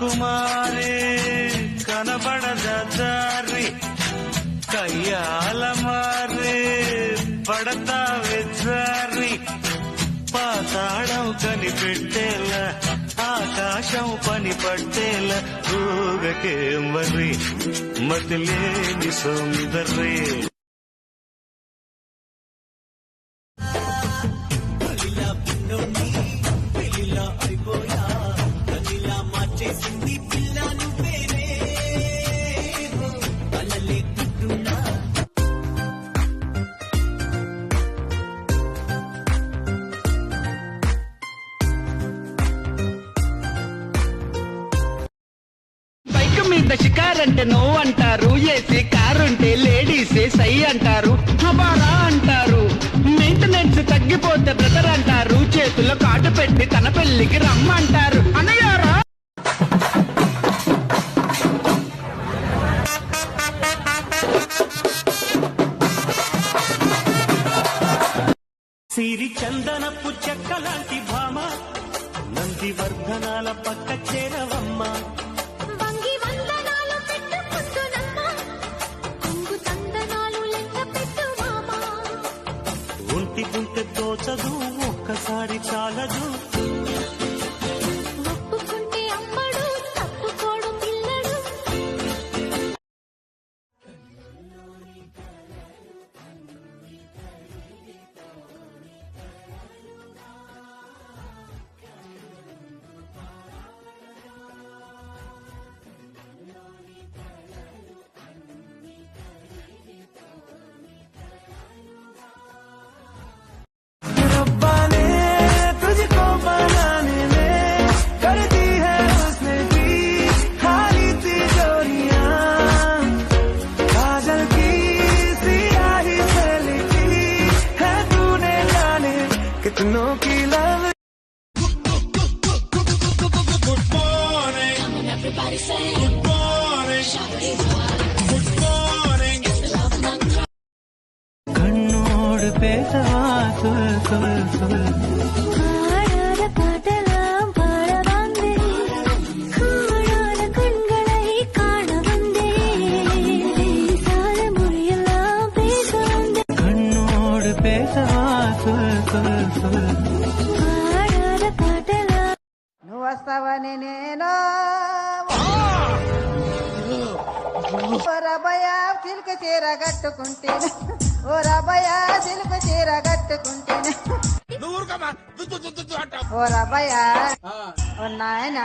కుమారి కనబడద దారి కయ్యాల మారి పడతావే జారి పాతాళం కనిపెట్టేలా ఆకాశం పని పట్టేలా ఊగకే మరి మతిలేని సోమిదర్రే మీద షికారంటే నో అంటారు, ఏసీ కారుంటే లేడీసే సై అంటారు, హబారా అంటారు, మెయింటెనెన్స్ తగ్గిపోతే బ్రదర్ అంటారు, చేతుల్లో కాటు పెట్టి తన పెళ్లికి రమ్మంటారు. అన్నయ్యారా సిరి చందనపు చెక్కలాంటి భామ నంది వర్ధనాల పక్క చేరవమ్మ ఒంటికుంటే తోచదు ఒక్కసారి చాలదు ఒప్పుకుంటే అమ్మడు తప్పుకోడు పిల్లడు कितनों की love Good morning. Come on, everybody say good morning. Good morning. கண்ணோடு பேசவா சொல் சொல் சொல் ஆடாத பாட்டெல்லாம் பாட வந்தேன், காணாத கண்களை காண வந்தேன், பேசாத மொழியெல்லாம் பேச வந்தேன். கண்ணோடு பேசவா சொல் சொல் சொல் ఆడాద పాటలా నువ్వు వస్తావని నేను ఓ రబయ సిల్క్ చీర కట్టుకుంటేనే, ఓ రబయ సిల్క్ చీర కట్టుకుంటేనే, ఓ రబయ ఓ నాయన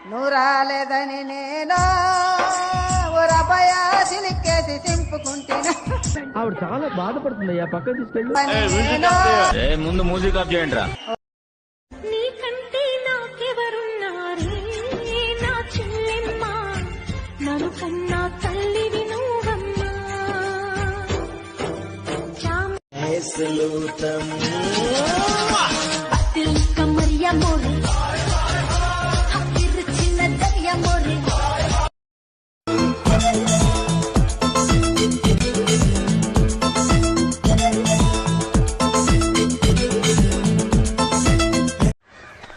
నువ్వు రాలేదని నేను ఓ రబయ సిలికేసి చింపుకుంటేనే. ఆవిడ చాలా బాధపడుతుందయ్యా, పక్క తీసుకెళ్ళి. ముందు మ్యూజిక్ ఆఫ్ చేయండి రా. నీకంటే నాకెవరున్నారే నా చెల్లెమ్మ, నన్ను కన్నా తల్లివి నువ్వమ్మా. కమరియా మోరే చిన్న దరియా మోరే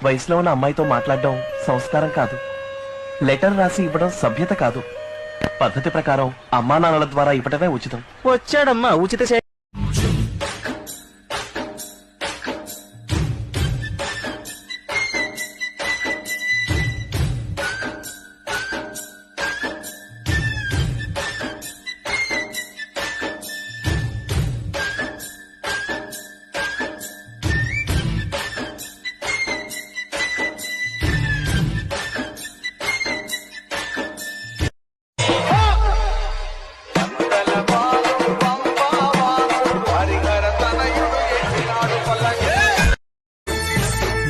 వయసులో ఉన్న అమ్మాయితో మాట్లాడడం సంస్కారం కాదు, లెటర్ రాసి ఇవ్వడం సభ్యత కాదు. పద్ధతి ప్రకారం అమ్మా నాన్నల ద్వారా ఇవ్వటమే ఉచితం. వచ్చాడమ్మా ఉచిత సేవ.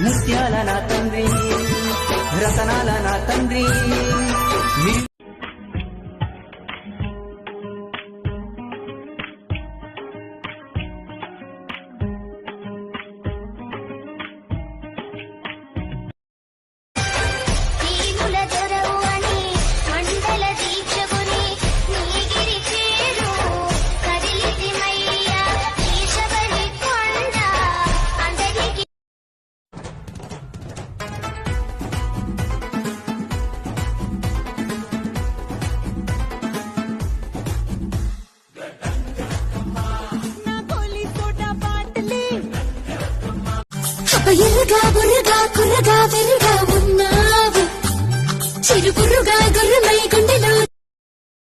ముత్యాల నా తండ్రి, రతనాల నా తండ్రి, ఎర్రగా బుర్రగా కుర్రగా వెర్రగా ఉన్నావు చిరు కుర్రుగా